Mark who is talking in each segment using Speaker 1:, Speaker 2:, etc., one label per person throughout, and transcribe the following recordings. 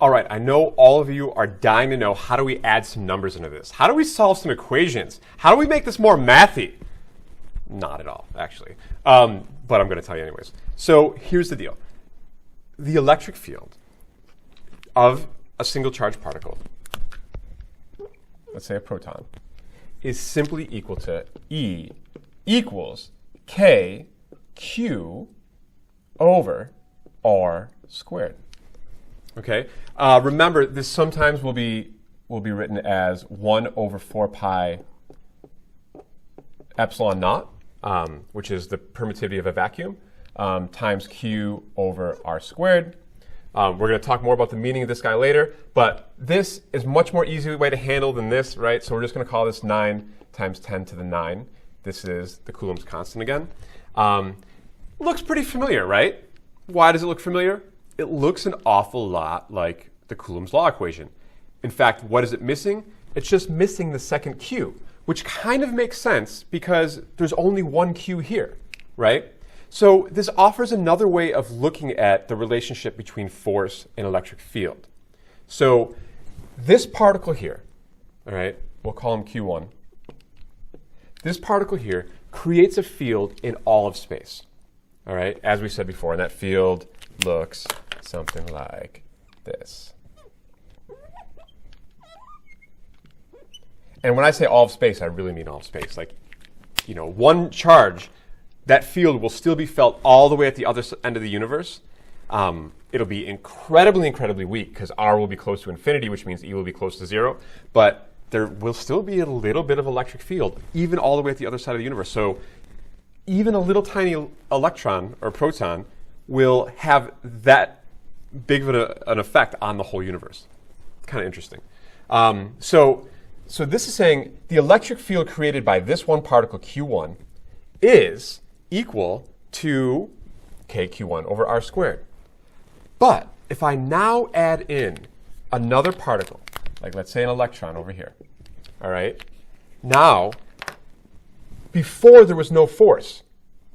Speaker 1: All right, I know all of you are dying to know, how do we add some numbers into this? How do we solve some equations? How do we make this more mathy? Not at all, actually. But I'm going to tell you anyways. So here's the deal. The electric field of a single charged particle, let's say a proton, is simply equal to E equals K Q over R squared. Okay. Remember, this sometimes will be written as 1 over 4 pi epsilon naught, which is the permittivity of a vacuum, times Q over R squared. We're going to talk more about the meaning of this guy later, but this is much more easy way to handle than this, right? So we're just going to call this 9 times 10 to the 9. This is the Coulomb's constant again. Looks pretty familiar, right? Why does it look familiar? It looks an awful lot like the Coulomb's law equation. In fact, what is it missing? It's just missing the second Q, which kind of makes sense because there's only one Q here, right? So this offers another way of looking at the relationship between force and electric field. So this particle here, all right, we'll call him Q1. This particle here creates a field in all of space, all right, as we said before, and that field looks something like this. And when I say all of space, I really mean all of space. Like, you know, one charge, that field will still be felt all the way at the other end of the universe. It'll be incredibly, incredibly weak because R will be close to infinity, which means E will be close to 0. But there will still be a little bit of electric field, even all the way at the other side of the universe. So even a little tiny electron or proton will have that big of an effect on the whole universe. It's kind of interesting. So this is saying the electric field created by this one particle, Q1, is equal to KQ1 over R squared. But if I now add in another particle, like let's say an electron over here, all right? Now, before there was no force,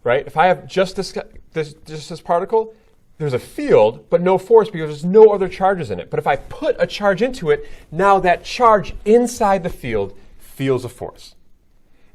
Speaker 1: right? If I have just this particle, there's a field, but no force because there's no other charges in it. But if I put a charge into it, now that charge inside the field feels a force.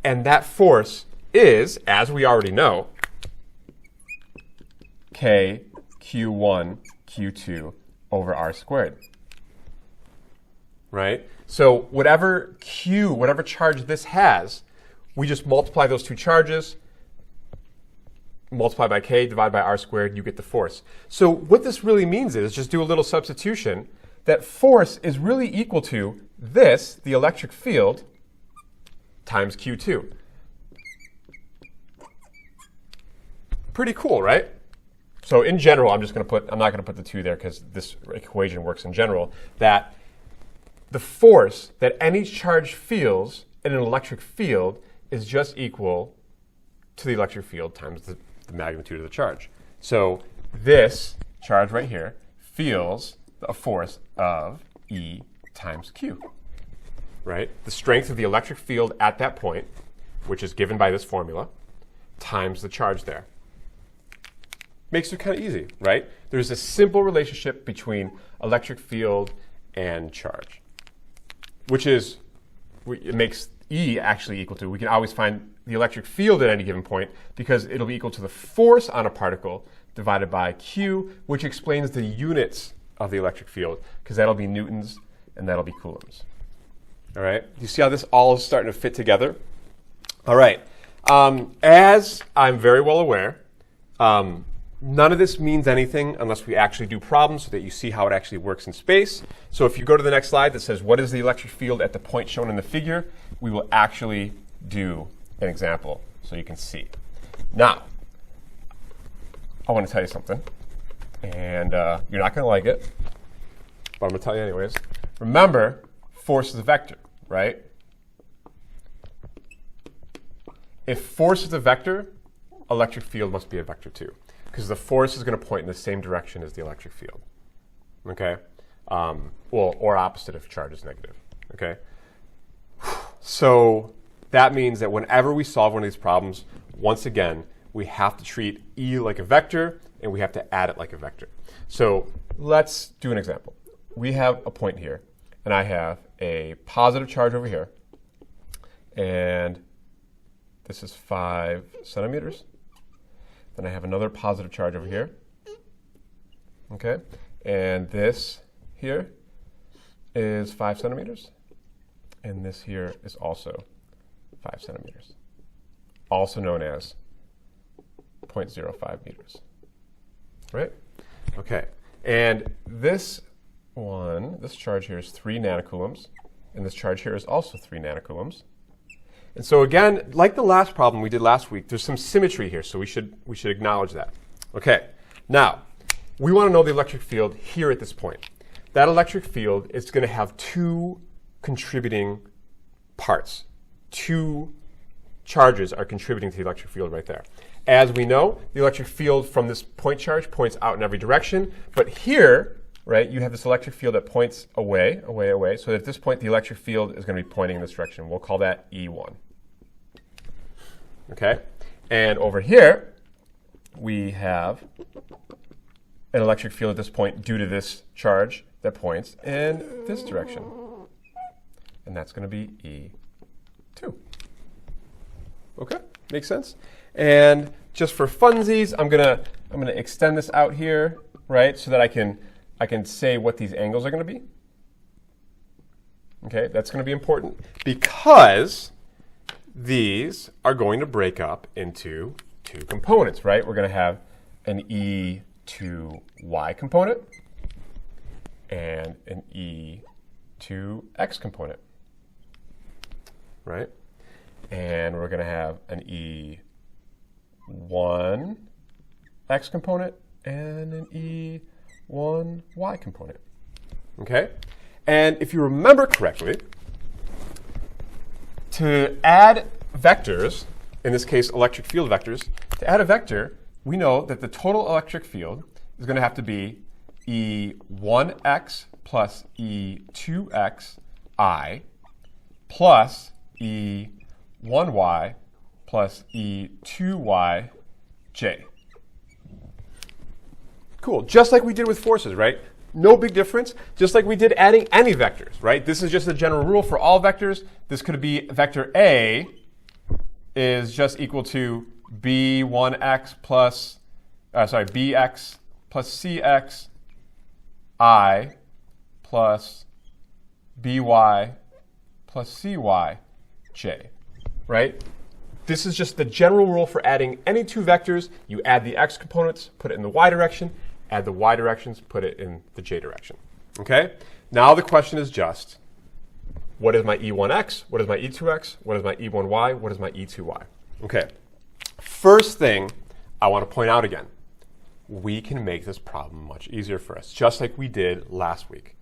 Speaker 1: And that force is, as we already know, K Q1 Q2 over R squared. Right? So whatever Q, whatever charge this has, we just multiply those two charges, multiply by K, divide by R squared, you get the force. So what this really means is, just do a little substitution, that force is really equal to this, the electric field, times Q2. Pretty cool, right? So in general, I'm not going to put the 2 there because this equation works in general, that the force that any charge feels in an electric field is just equal to the electric field times the magnitude of the charge. So this charge right here feels a force of E times Q, right? The strength of the electric field at that point, which is given by this formula, times the charge there. Makes it kind of easy, right? There's a simple relationship between electric field and charge, which is, it makes E actually equal to, we can always find the electric field at any given point because it'll be equal to the force on a particle divided by Q, which explains the units of the electric field because that'll be newtons and that'll be coulombs. All right? You see how this all is starting to fit together? All right. As I'm very well aware, none of this means anything unless we actually do problems so that you see how it actually works in space. So if you go to the next slide that says, what is the electric field at the point shown in the figure, we will actually do an example so you can see. Now, I want to tell you something, and you're not going to like it, but I'm going to tell you anyways. Remember, force is a vector, right? If force is a vector, electric field must be a vector too, because the force is going to point in the same direction as the electric field, okay? Or opposite if charge is negative, okay? So that means that whenever we solve one of these problems, once again, we have to treat E like a vector, and we have to add it like a vector. So let's do an example. we have a point here, and I have a positive charge over here, and this is 5 centimeters. Then I have another positive charge over here. Okay, and this here is 5 centimeters, and this here is also 5 centimeters, also known as 0.05 meters. Right? Okay, and this charge here is 3 nanocoulombs, and this charge here is also 3 nanocoulombs. And so again, like the last problem we did last week, there's some symmetry here, so we should acknowledge that. Okay, now we want to know the electric field here at this point. That electric field is going to have 2 contributing parts. 2 charges are contributing to the electric field right there. As we know, the electric field from this point charge points out in every direction, but here, right, you have this electric field that points away, away, away. So at this point, the electric field is going to be pointing in this direction. We'll call that E1. Okay? And over here, we have an electric field at this point due to this charge that points in this direction. And that's going to be E2. Okay? Makes sense? And just for funsies, I'm gonna extend this out here, right, so that I can say what these angles are going to be. Okay, that's going to be important because these are going to break up into 2 components, right? We're going to have an E2y component and an E2x component, right? And we're going to have an E1x component and an E1y component. Okay? And if you remember correctly, to add vectors, in this case electric field vectors, to add a vector, we know that the total electric field is going to have to be E1x plus E2xi plus E1y plus E2yj. Cool. Just like we did with forces, right? No big difference. Just like we did adding any vectors, right? This is just a general rule for all vectors. This could be vector A is just equal to B1x plus, bx plus cx I plus by plus cy j, right? This is just the general rule for adding any 2 vectors. You add the x components, put it in the y direction, add the y directions, put it in the j direction. Okay? Now the question is just, what is my E1x? What is my E2x? What is my E1y? What is my E2y? Okay. First thing I want to point out again, we can make this problem much easier for us, just like we did last week.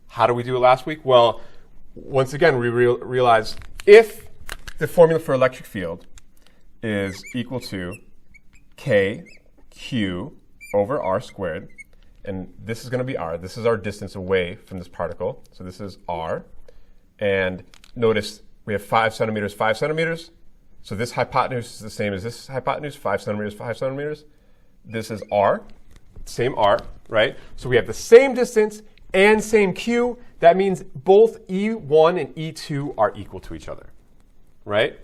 Speaker 1: How do we do it last week? Well, once again, we realize if the formula for electric field is equal to kq over r squared, and this is going to be r. This is our distance away from this particle. So this is r. And notice we have 5 centimeters, 5 centimeters. So this hypotenuse is the same as this hypotenuse, 5 centimeters, 5 centimeters. This is r, same r, right? So we have the same distance and same q. That means both E1 and E2 are equal to each other, right?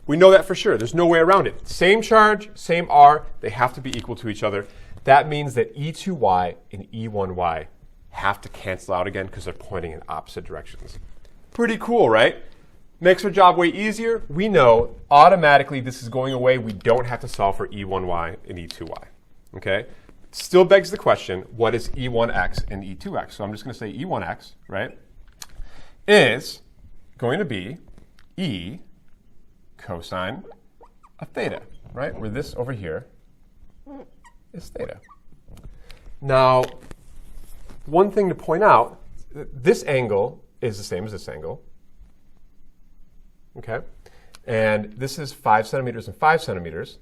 Speaker 1: We know that for sure. There's no way around it. Same charge, same r. They have to be equal to each other. That means that E2y and E1y have to cancel out again because they're pointing in opposite directions. Pretty cool, right? Makes our job way easier. We know automatically this is going away. We don't have to solve for E1y and E2y. Okay? Still begs the question, what is E1x and E2x? So I'm just going to say E1x, right, is going to be E cosine of theta, right? Where this over here is theta. Now, one thing to point out, this angle is the same as this angle. Okay? And this is 5 centimeters and 5 centimeters.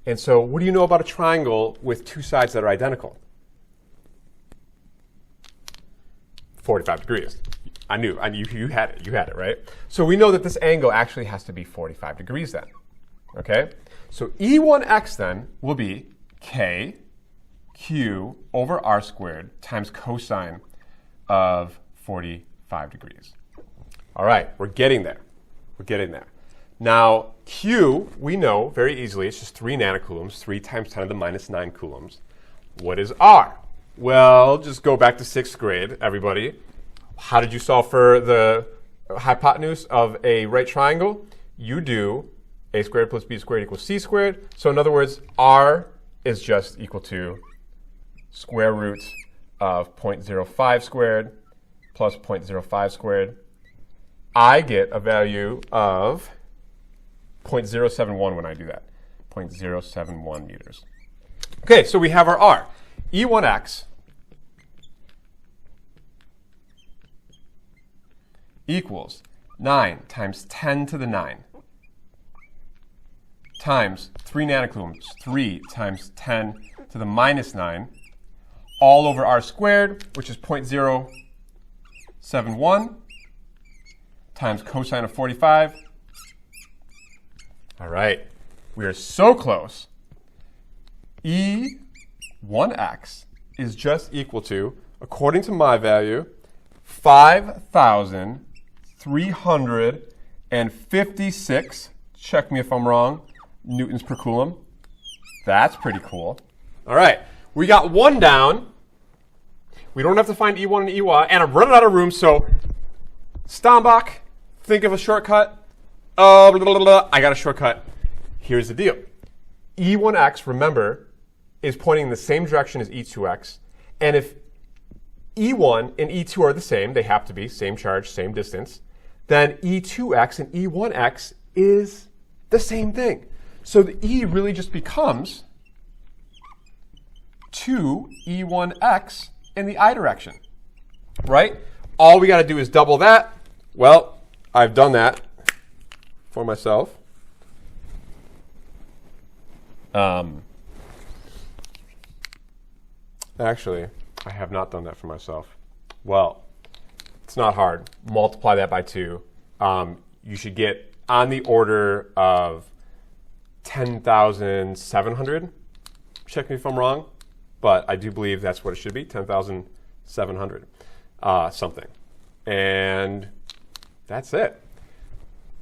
Speaker 1: And so what do you know about a triangle with 2 sides that are identical? 45 degrees. I knew you had it, right? So we know that this angle actually has to be 45 degrees then. Okay? So E1x then will be kq q over r squared times cosine of 45 degrees. All right, we're getting there. We're getting there. Now, q, we know very easily, it's just 3 nanocoulombs, 3 times 10 to the minus 9 coulombs. What is r? Well, just go back to 6th grade, everybody. How did you solve for the hypotenuse of a right triangle? You do a squared plus b squared equals c squared. So in other words, r is just equal to square root of 0.05 squared plus 0.05 squared. I get a value of 0.071 when I do that, 0.071 meters. Okay, so we have our r. E1x equals 9 times 10 to the 9 times 3 nanocoulombs, 3 times 10 to the minus 9, all over r squared, which is 0.071, times cosine of 45. All right, we are so close. E1x is just equal to, according to my value, 5,356, check me if I'm wrong, newtons per coulomb. That's pretty cool. All right, we got 1 down. We don't have to find E1 and EY, and I'm running out of room, so Stambach, think of a shortcut. I got a shortcut. Here's the deal. E1x, remember, is pointing in the same direction as E2x, and if E1 and E2 are the same, they have to be, same charge, same distance, then E2x and E1x is the same thing. So the E really just becomes 2E1x in the I direction, right? All we got to do is double that. Well, I've done that for myself. Actually, I have not done that for myself. Well, it's not hard. Multiply that by 2. You should get on the order of 10,700. Check me if I'm wrong, but I do believe that's what it should be, 10,700 something. And that's it.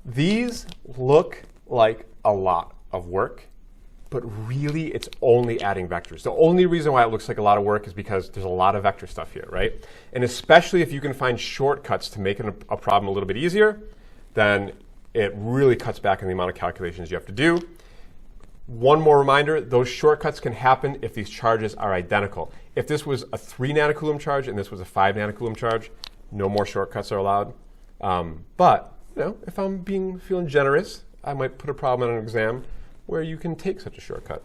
Speaker 1: These look like a lot of work, but really it's only adding vectors. The only reason why it looks like a lot of work is because there's a lot of vector stuff here, right? And especially if you can find shortcuts to make a problem a little bit easier, then it really cuts back on the amount of calculations you have to do. One more reminder, those shortcuts can happen if these charges are identical. If this was a 3 nanocoulomb charge and this was a 5 nanocoulomb charge, no more shortcuts are allowed. But you know, if I'm feeling generous, I might put a problem on an exam where you can take such a shortcut.